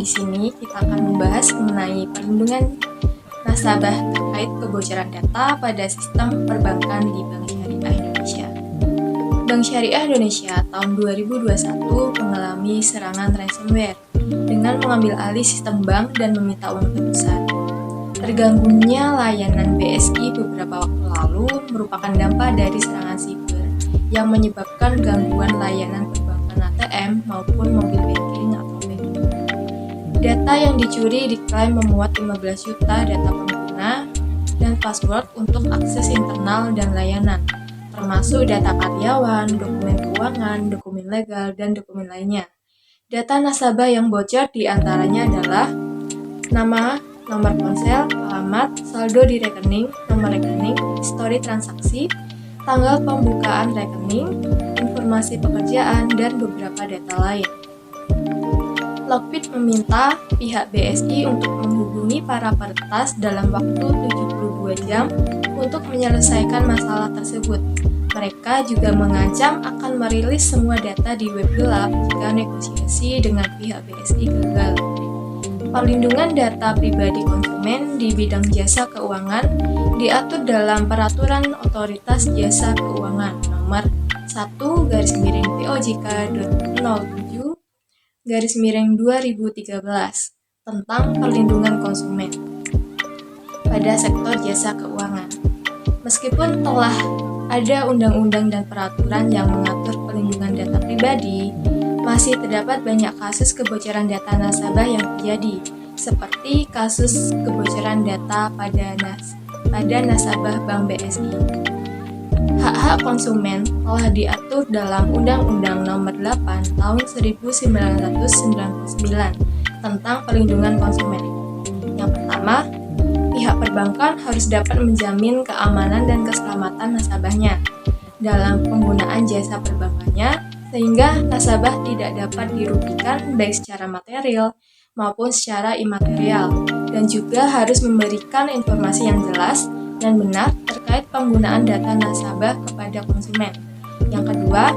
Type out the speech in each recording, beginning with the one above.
Di sini kita akan membahas mengenai perlindungan nasabah terkait kebocoran data pada sistem perbankan di Bank Syariah Indonesia. Bank Syariah Indonesia tahun 2021 mengalami serangan ransomware dengan mengambil alih sistem bank dan meminta uang tebusan. Terganggunya layanan BSI beberapa waktu lalu merupakan dampak dari serangan siber yang menyebabkan gangguan layanan perbankan ATM maupun mobil banking atau banking. Data yang dicuri diklaim memuat 15 juta data pengguna dan password untuk akses internal dan layanan, termasuk data karyawan, dokumen keuangan, dokumen legal, dan dokumen lainnya. Data nasabah yang bocor diantaranya adalah nama, nomor ponsel, alamat, saldo di rekening, nomor rekening, histori transaksi, tanggal pembukaan rekening, informasi pekerjaan, dan beberapa data lain. Lockbit meminta pihak BSI untuk menghubungi para peretas dalam waktu 72 jam untuk menyelesaikan masalah tersebut. Mereka juga mengancam akan merilis semua data di web gelap jika negosiasi dengan pihak BSI gagal. Perlindungan data pribadi konsumen di bidang jasa keuangan diatur dalam Peraturan Otoritas Jasa Keuangan Nomor 1/POJK.07/2013 tentang perlindungan konsumen pada sektor jasa keuangan. Meskipun telah ada undang-undang dan peraturan yang mengatur perlindungan data pribadi, masih terdapat banyak kasus kebocoran data nasabah yang terjadi, seperti kasus kebocoran data pada nasabah Bank BSI. Hak-hak konsumen telah diatur dalam Undang-Undang Nomor 8 Tahun 1999 tentang perlindungan konsumen. Yang pertama, pihak perbankan harus dapat menjamin keamanan dan keselamatan nasabahnya dalam penggunaan jasa perbankannya, sehingga nasabah tidak dapat dirugikan baik secara material maupun secara imaterial, dan juga harus memberikan informasi yang jelas dan benar terkait penggunaan data nasabah kepada konsumen. Yang kedua,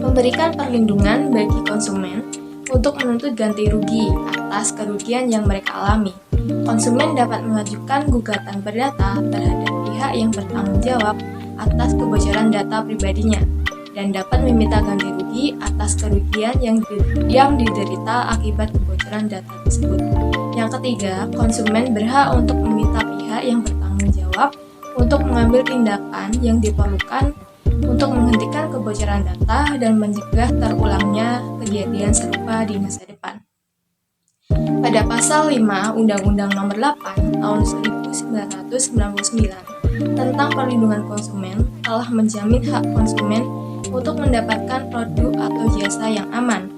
memberikan perlindungan bagi konsumen untuk menuntut ganti rugi atas kerugian yang mereka alami. Konsumen dapat mengajukan gugatan perdata terhadap pihak yang bertanggung jawab atas kebocoran data pribadinya dan dapat meminta ganti rugi atas kerugian yang diderita akibat kebocoran data tersebut. Yang ketiga, konsumen berhak untuk meminta pihak yang bertanggung jawab untuk mengambil tindakan yang diperlukan untuk menghentikan kebocoran data dan mencegah terulangnya kejadian serupa di masa depan. Pada pasal 5 Undang-Undang Nomor 8 Tahun 1999 tentang perlindungan konsumen telah menjamin hak konsumen untuk mendapatkan produk atau jasa yang aman.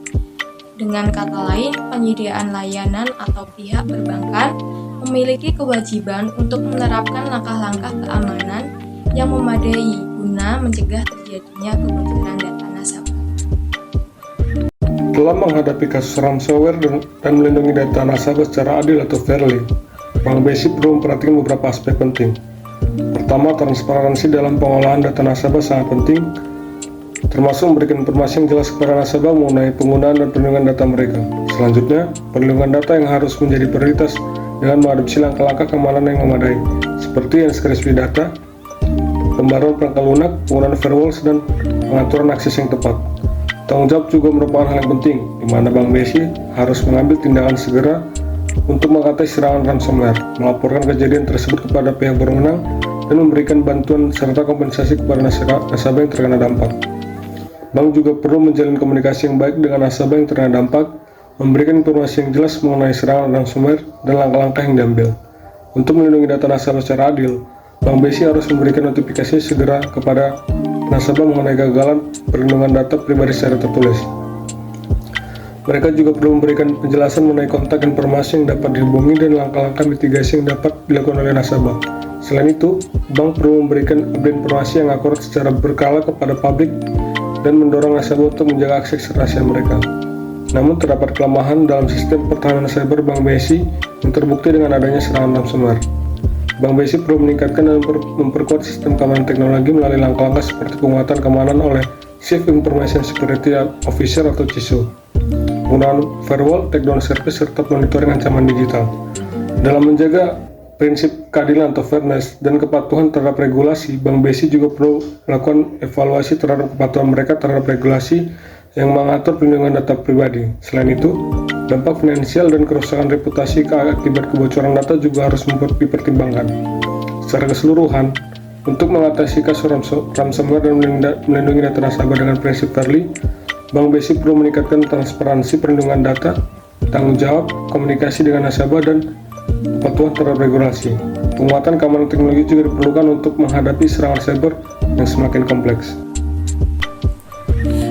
Dengan kata lain, penyediaan layanan atau pihak perbankan memiliki kewajiban untuk menerapkan langkah-langkah keamanan yang memadai guna mencegah terjadinya kebocoran data nasabah. Dalam menghadapi kasus ransomware dan melindungi data nasabah secara adil atau fairly, Bank BSI perlu memperhatikan beberapa aspek penting. Pertama, transparansi dalam pengolahan data nasabah sangat penting, termasuk memberikan informasi yang jelas kepada nasabah mengenai penggunaan dan perlindungan data mereka. Selanjutnya, perlindungan data yang harus menjadi prioritas dengan mengadopsi langkah-langkah keamanan yang memadai, seperti inskripsi data, pembaruan perangkat lunak, penggunaan firewalls, dan pengaturan akses yang tepat. Tanggung jawab juga merupakan hal yang penting, di mana Bank BSI harus mengambil tindakan segera untuk mengatasi serangan ransomware, melaporkan kejadian tersebut kepada pihak berwenang, dan memberikan bantuan serta kompensasi kepada nasabah yang terkena dampak. Bank juga perlu menjalin komunikasi yang baik dengan nasabah yang terkena dampak, memberikan informasi yang jelas mengenai serangan ransomware dan langkah-langkah yang diambil. Untuk melindungi data nasabah secara adil, Bank BSI harus memberikan notifikasi segera kepada nasabah mengenai gagalan perlindungan data pribadi secara tertulis. Mereka juga perlu memberikan penjelasan mengenai kontak informasi yang dapat dihubungi dan langkah-langkah mitigasi yang dapat dilakukan oleh nasabah. Selain itu, bank perlu memberikan update informasi yang akurat secara berkala kepada publik dan mendorong nasabah untuk menjaga akses rahasia mereka. Namun terdapat kelemahan dalam sistem pertahanan cyber Bank BSI yang terbukti dengan adanya serangan ransomware. Bank BSI perlu meningkatkan dan memperkuat sistem keamanan teknologi melalui langkah-langkah seperti penguatan keamanan oleh Chief Information Security Officer atau CISO, penggunaan firewall, takedown service, serta monitoring ancaman digital. Dalam menjaga prinsip keadilan atau fairness dan kepatuhan terhadap regulasi, Bank BSI juga perlu melakukan evaluasi terhadap kepatuhan mereka terhadap regulasi yang mengatur perlindungan data pribadi. Selain itu, dampak finansial dan kerusakan reputasi akibat kebocoran data juga harus dipertimbangkan. Secara keseluruhan, untuk mengatasi kasus ransomware dan melindungi data nasabah dengan prinsip fairly, Bank BSI perlu meningkatkan transparansi perlindungan data, tanggung jawab, komunikasi dengan nasabah, dan kepatuhan terhadap regulasi. Penguatan keamanan teknologi juga diperlukan untuk menghadapi serangan cyber yang semakin kompleks.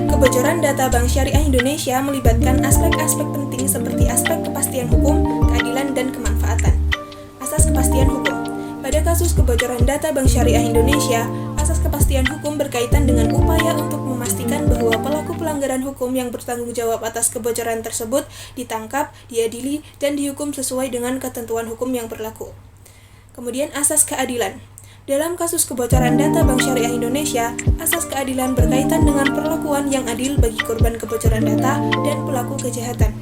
Kebocoran data Bank Syariah Indonesia melibatkan aspek-aspek penting seperti aspek kepastian hukum, keadilan, dan kemanfaatan. Asas kepastian hukum. Pada kasus kebocoran data Bank Syariah Indonesia, asas kepastian hukum berkaitan dengan upaya untuk memastikan bahwa pelaku pelanggaran hukum yang bertanggung jawab atas kebocoran tersebut ditangkap, diadili, dan dihukum sesuai dengan ketentuan hukum yang berlaku. Kemudian asas keadilan. Dalam kasus kebocoran data Bank Syariah Indonesia, asas keadilan berkaitan dengan perlakuan yang adil bagi korban kebocoran data dan pelaku kejahatan.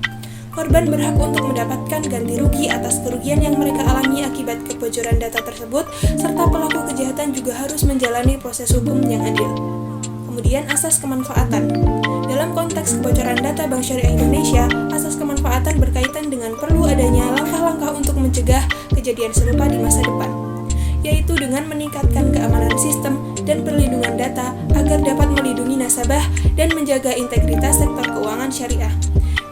Korban berhak untuk mendapatkan ganti rugi atas kerugian yang mereka alami akibat kebocoran data tersebut, serta pelaku kejahatan juga harus menjalani proses hukum yang adil. Kemudian asas kemanfaatan. Dalam konteks kebocoran data Bank Syariah Indonesia, asas kemanfaatan berkaitan dengan perlu adanya langkah-langkah untuk mencegah kejadian serupa di masa depan, yaitu dengan meningkatkan keamanan sistem dan perlindungan data agar dapat melindungi nasabah dan menjaga integritas sektor keuangan syariah.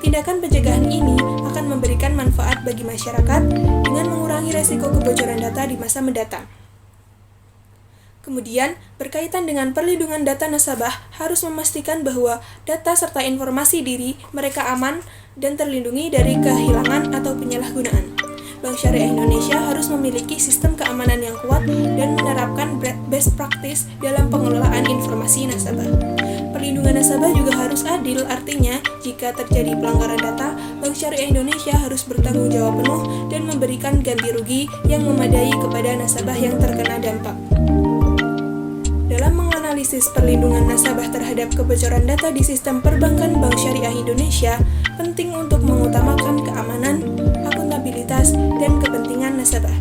Tindakan pencegahan ini akan memberikan manfaat bagi masyarakat dengan mengurangi resiko kebocoran data di masa mendatang. Kemudian, berkaitan dengan perlindungan data nasabah harus memastikan bahwa data serta informasi diri mereka aman dan terlindungi dari kehilangan atau penyalahgunaan. Bank Syariah Indonesia harus memiliki sistem keamanan yang kuat dan menerapkan best practice dalam pengelolaan informasi nasabah. Perlindungan nasabah juga harus adil, artinya jika terjadi pelanggaran data, Bank Syariah Indonesia harus bertanggung jawab penuh dan memberikan ganti rugi yang memadai kepada nasabah yang terkena dampak. Dalam menganalisis perlindungan nasabah terhadap kebocoran data di sistem perbankan Bank Syariah Indonesia, penting untuk mengutamakan keamanan, akuntabilitas, dan kepentingan nasabah.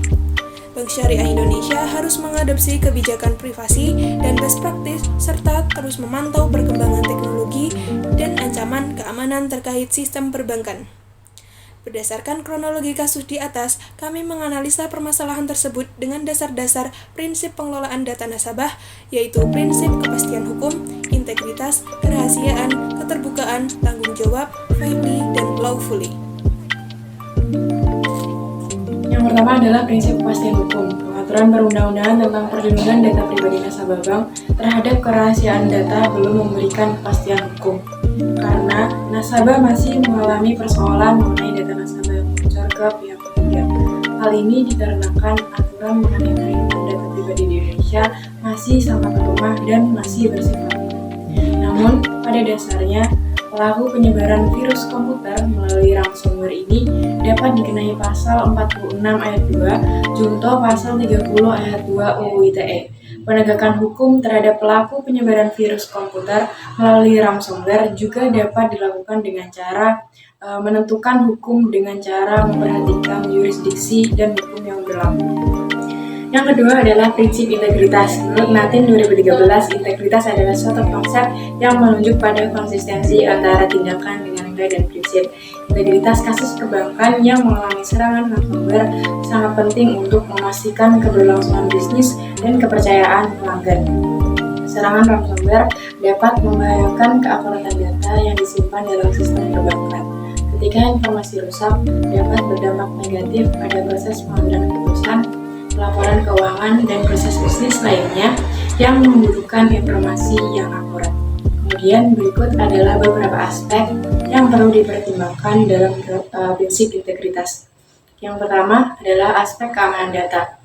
Bank Syariah Indonesia harus mengadopsi kebijakan privasi dan best practice serta terus memantau perkembangan teknologi dan ancaman keamanan terkait sistem perbankan. Berdasarkan kronologi kasus di atas, kami menganalisa permasalahan tersebut dengan dasar-dasar prinsip pengelolaan data nasabah, yaitu prinsip kepastian hukum, integritas, kerahasiaan, keterbukaan, tanggung jawab, fairly, dan lawfully. Yang pertama adalah prinsip kepastian hukum, pengaturan perundang-undangan tentang perlindungan data pribadi nasabah bank terhadap kerahasiaan data belum memberikan kepastian hukum. Karena nasabah masih mengalami persoalan mengenai data nasabah yang bocor ke pihak ketiga. Hal ini dikarenakan aturan mengenai perlindungan data pribadi di Indonesia masih sangat lemah dan masih bersifat umum. Namun, pada dasarnya, pelaku penyebaran virus komputer melalui ransomware ini dapat dikenai pasal 46 ayat 2, junto pasal 30 ayat 2 UU ITE. Penegakan hukum terhadap pelaku penyebaran virus komputer melalui ransomware juga dapat dilakukan dengan cara menentukan hukum dengan cara memperhatikan yurisdiksi dan hukum yang berlaku. Yang kedua adalah prinsip integritas. Menurut Natin 2013, integritas adalah suatu konsep yang menunjuk pada konsistensi antara tindakan dengan nilai dan prinsip. Integritas kasus perbankan yang mengalami serangan ransomware sangat penting untuk memastikan keberlangsungan bisnis dan kepercayaan pelanggan. Serangan ransomware dapat membahayakan keakuratan data yang disimpan dalam sistem perbankan. Ketika informasi rusak, dapat berdampak negatif pada proses pengambilan keputusan, laporan keuangan, dan proses bisnis lainnya yang membutuhkan informasi yang akurat. Kemudian berikut adalah beberapa aspek yang perlu dipertimbangkan dalam prinsip integritas. Yang pertama adalah aspek keamanan data.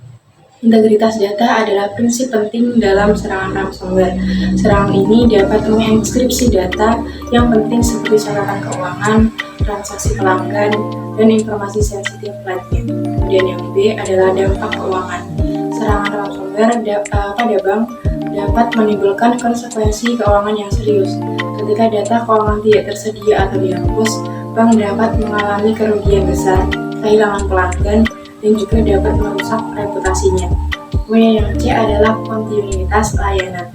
Integritas data adalah prinsip penting dalam serangan ransomware. Serangan ini dapat mengenkripsi data yang penting seperti catatan keuangan, transaksi pelanggan, dan informasi sensitif lainnya. Kemudian yang B adalah dampak keuangan. Serangan ransomware pada bank dapat menimbulkan konsekuensi keuangan yang serius. Ketika data keuangan tidak tersedia atau dihapus, bank dapat mengalami kerugian besar, kehilangan pelanggan, dan juga dapat merusak reputasinya. Kemudian yang C adalah kontinuitas pelayanan.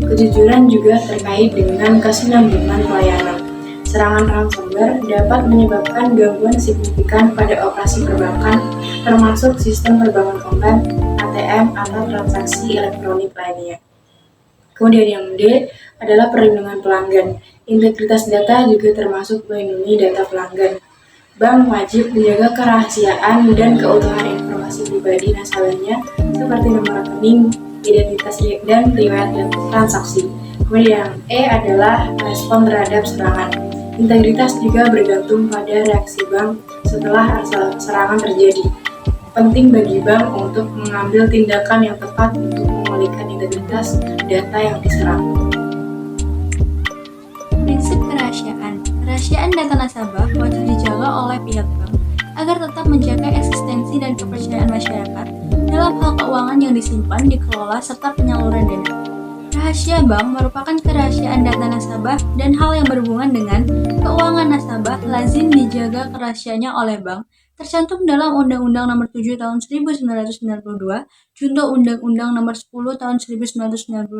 Kejujuran juga terkait dengan kesinambungan pelayanan. Serangan ransomware dapat menyebabkan gangguan signifikan pada operasi perbankan, termasuk sistem perbankan online, ATM, atau transaksi elektronik lainnya. Kemudian yang D adalah perlindungan pelanggan. Integritas data juga termasuk melindungi data pelanggan. Bank wajib menjaga kerahasiaan dan keutuhan informasi pribadi nasabahnya seperti nomor rekening, identitas dan riwayat transaksi. Kemudian yang E adalah respon terhadap serangan. Integritas juga bergantung pada reaksi bank setelah serangan terjadi. Penting bagi bank untuk mengambil tindakan yang tepat untuk memulihkan integritas data yang diserang. Prinsip kerahasiaan. Kerahasiaan data nasabah wajib dijaga oleh pihak bank agar tetap menjaga eksistensi dan kepercayaan masyarakat dalam hal keuangan yang disimpan, dikelola, serta penyaluran dana. Rahasia bank merupakan kerahasiaan data nasabah dan hal yang berhubungan dengan keuangan nasabah lazim dijaga kerahasiaannya oleh bank, tercantum dalam Undang-Undang Nomor 7 Tahun 1992, Junto Undang-Undang Nomor 10 Tahun 1998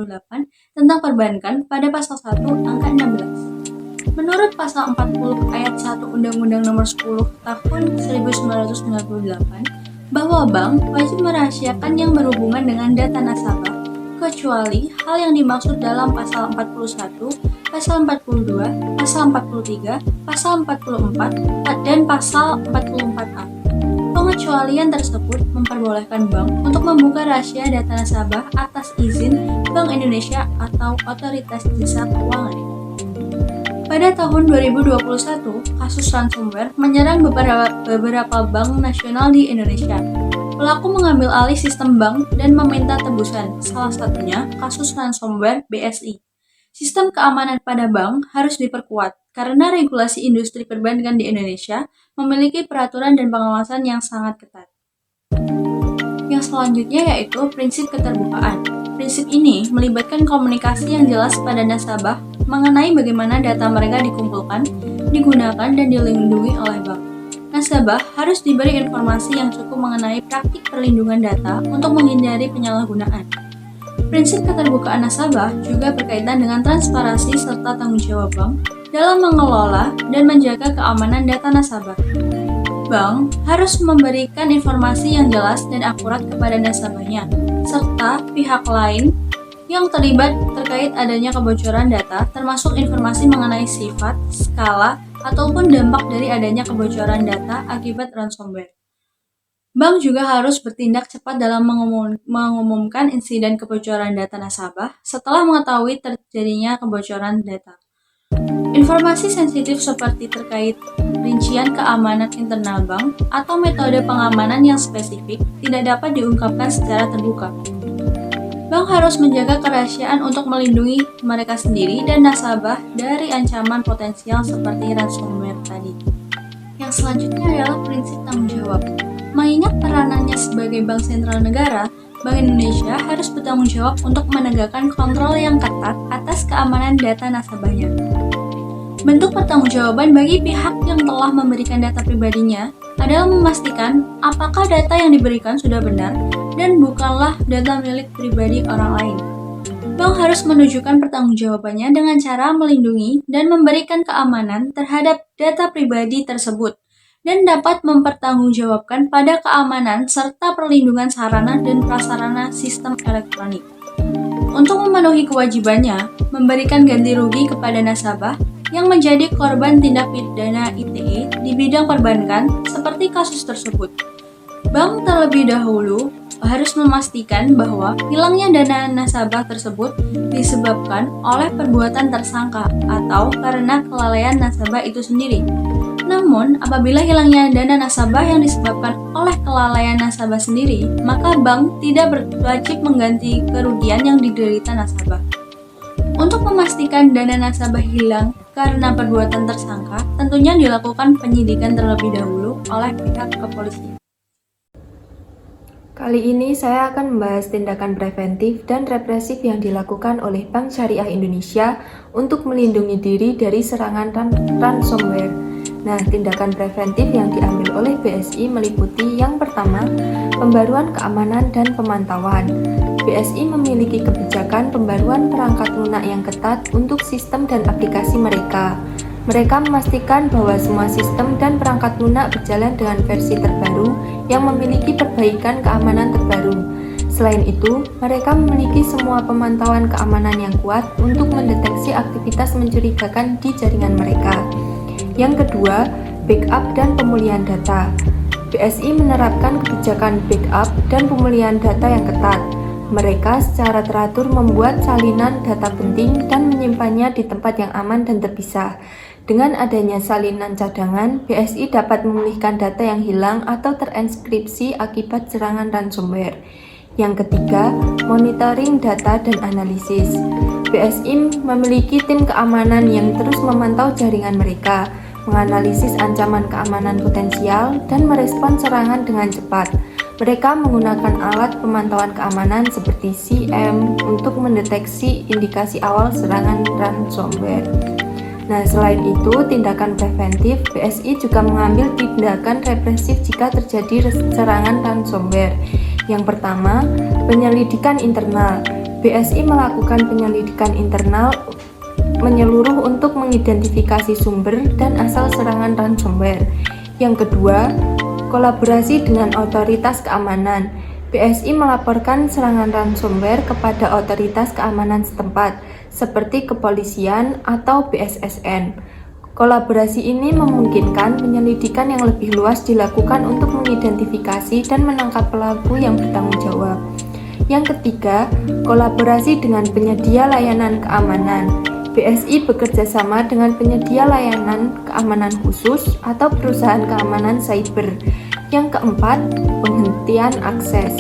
tentang Perbankan pada Pasal 1 Angka 16. Menurut Pasal 40 Ayat 1 Undang-Undang Nomor 10 Tahun 1998, bahwa bank wajib merahasiakan yang berhubungan dengan data nasabah, kecuali hal yang dimaksud dalam Pasal 41, Pasal 42, Pasal 43, Pasal 44, dan Pasal 44A. Pengecualian tersebut memperbolehkan bank untuk membuka rahasia data nasabah atas izin Bank Indonesia atau Otoritas Jasa Keuangan. Pada tahun 2021, kasus ransomware menyerang beberapa bank nasional di Indonesia. Pelaku mengambil alih sistem bank dan meminta tebusan, salah satunya kasus ransomware BSI. Sistem keamanan pada bank harus diperkuat karena regulasi industri perbankan di Indonesia memiliki peraturan dan pengawasan yang sangat ketat. Yang selanjutnya yaitu prinsip keterbukaan. Prinsip ini melibatkan komunikasi yang jelas pada nasabah mengenai bagaimana data mereka dikumpulkan, digunakan, dan dilindungi oleh bank. Nasabah harus diberi informasi yang cukup mengenai praktik perlindungan data untuk menghindari penyalahgunaan. Prinsip keterbukaan nasabah juga berkaitan dengan transparansi serta tanggung jawab bank dalam mengelola dan menjaga keamanan data nasabah. Bank harus memberikan informasi yang jelas dan akurat kepada nasabahnya, serta pihak lain yang terlibat terkait adanya kebocoran data, termasuk informasi mengenai sifat, skala, ataupun dampak dari adanya kebocoran data akibat ransomware. Bank juga harus bertindak cepat dalam mengumumkan insiden kebocoran data nasabah setelah mengetahui terjadinya kebocoran data. Informasi sensitif seperti terkait rincian keamanan internal bank atau metode pengamanan yang spesifik tidak dapat diungkapkan secara terbuka. Bank harus menjaga kerahasiaan untuk melindungi mereka sendiri dan nasabah dari ancaman potensial seperti ransomware tadi. Yang selanjutnya adalah prinsip tanggung jawab. Mengingat peranannya sebagai bank sentral negara, Bank Indonesia harus bertanggung jawab untuk menegakkan kontrol yang ketat atas keamanan data nasabahnya. Bentuk pertanggungjawaban bagi pihak yang telah memberikan data pribadinya adalah memastikan apakah data yang diberikan sudah benar dan bukanlah data milik pribadi orang lain. Bank harus menunjukkan pertanggungjawabannya dengan cara melindungi dan memberikan keamanan terhadap data pribadi tersebut dan dapat mempertanggungjawabkan pada keamanan serta perlindungan sarana dan prasarana sistem elektronik. Untuk memenuhi kewajibannya, memberikan ganti rugi kepada nasabah yang menjadi korban tindak pidana ITE di bidang perbankan seperti kasus tersebut. Bank terlebih dahulu harus memastikan bahwa hilangnya dana nasabah tersebut disebabkan oleh perbuatan tersangka atau karena kelalaian nasabah itu sendiri. Namun, apabila hilangnya dana nasabah yang disebabkan oleh kelalaian nasabah sendiri, maka bank tidak berwajib mengganti kerugian yang diderita nasabah. Untuk memastikan dana nasabah hilang karena perbuatan tersangka, tentunya dilakukan penyidikan terlebih dahulu oleh pihak kepolisian. Kali ini saya akan membahas tindakan preventif dan represif yang dilakukan oleh Bank Syariah Indonesia untuk melindungi diri dari serangan ransomware. Nah, tindakan preventif yang diambil oleh BSI meliputi yang pertama, pembaruan keamanan dan pemantauan. BSI memiliki kebijakan pembaruan perangkat lunak yang ketat untuk sistem dan aplikasi mereka. Mereka memastikan bahwa semua sistem dan perangkat lunak berjalan dengan versi terbaru yang memiliki perbaikan keamanan terbaru. Selain itu, mereka memiliki semua pemantauan keamanan yang kuat untuk mendeteksi aktivitas mencurigakan di jaringan mereka. Yang kedua, backup dan pemulihan data. BSI menerapkan kebijakan backup dan pemulihan data yang ketat. Mereka secara teratur membuat salinan data penting dan menyimpannya di tempat yang aman dan terpisah. Dengan adanya salinan cadangan, BSI dapat memulihkan data yang hilang atau terenskripsi akibat serangan ransomware. Yang ketiga, monitoring data dan analisis. BSI memiliki tim keamanan yang terus memantau jaringan mereka, menganalisis ancaman keamanan potensial, dan merespons serangan dengan cepat. Mereka menggunakan alat pemantauan keamanan seperti CM untuk mendeteksi indikasi awal serangan ransomware. Nah, selain itu, tindakan preventif, BSI juga mengambil tindakan represif jika terjadi serangan ransomware. Yang pertama, penyelidikan internal. BSI melakukan penyelidikan internal menyeluruh untuk mengidentifikasi sumber dan asal serangan ransomware. Yang kedua, kolaborasi dengan otoritas keamanan. BSI melaporkan serangan ransomware kepada otoritas keamanan setempat, seperti kepolisian atau BSSN. Kolaborasi ini memungkinkan penyelidikan yang lebih luas dilakukan untuk mengidentifikasi dan menangkap pelaku yang bertanggung jawab. Yang ketiga, kolaborasi dengan penyedia layanan keamanan. BSI bekerja sama dengan penyedia layanan keamanan khusus atau perusahaan keamanan cyber. Yang keempat, penghentian akses.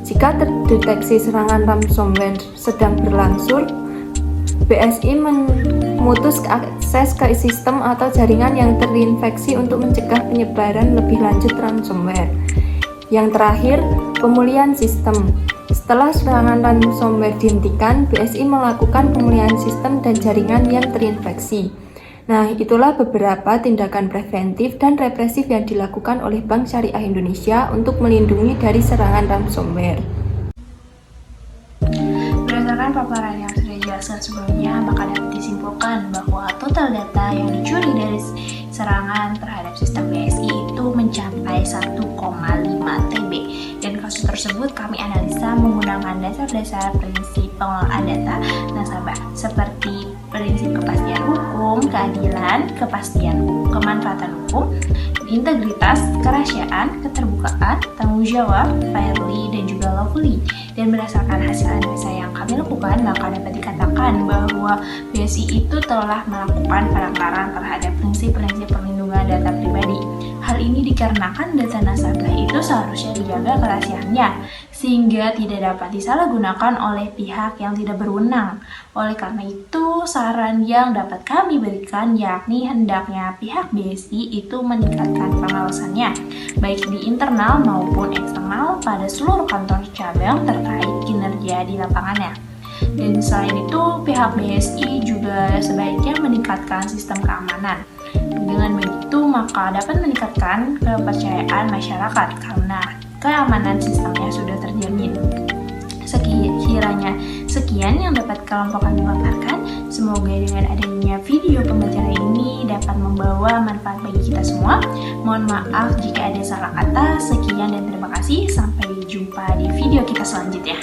Jika terdeteksi serangan ransomware sedang berlangsung, BSI memutus akses ke sistem atau jaringan yang terinfeksi untuk mencegah penyebaran lebih lanjut ransomware. Yang terakhir, pemulihan sistem. Setelah serangan ransomware dihentikan, BSI melakukan pemulihan sistem dan jaringan yang terinfeksi. Nah, itulah beberapa tindakan preventif dan represif yang dilakukan oleh Bank Syariah Indonesia untuk melindungi dari serangan ransomware. Berdasarkan paparan yang sudah dijelaskan sebelumnya, maka dapat disimpulkan bahwa total data yang dicuri dari serangan terhadap sistem BSI itu mencapai 1,5 TB, dan kasus tersebut kami analisa menggunakan dasar-dasar prinsip pengelolaan data nasabah seperti prinsip kepastian hukum, keadilan, kemanfaatan hukum, integritas, kerahasiaan, keterbukaan, tanggung jawab, fairly, dan juga lawfully. Dan berdasarkan hasil analisa yang kami lakukan, maka dapat dikatakan bahwa BSI itu telah melakukan pelanggaran terhadap prinsip-prinsip perlindungan data pribadi. Hal ini dikarenakan data nasabah itu seharusnya dijaga kerahasiaannya, sehingga tidak dapat disalahgunakan oleh pihak yang tidak berwenang. Oleh karena itu, saran yang dapat kami berikan yakni hendaknya pihak BSI itu meningkatkan pengawasannya, baik di internal maupun eksternal pada seluruh kantor cabang terkait kinerja di lapangannya. Dan selain itu, pihak BSI juga sebaiknya meningkatkan sistem keamanan. Dengan begitu, maka dapat meningkatkan kepercayaan masyarakat karena keamanan sistemnya sudah terjamin. Sekian yang dapat kelompok kami paparkan. Semoga dengan adanya video pembelajaran ini dapat membawa manfaat bagi kita semua. Mohon maaf jika ada salah kata. Sekian dan terima kasih. Sampai jumpa di video kita selanjutnya.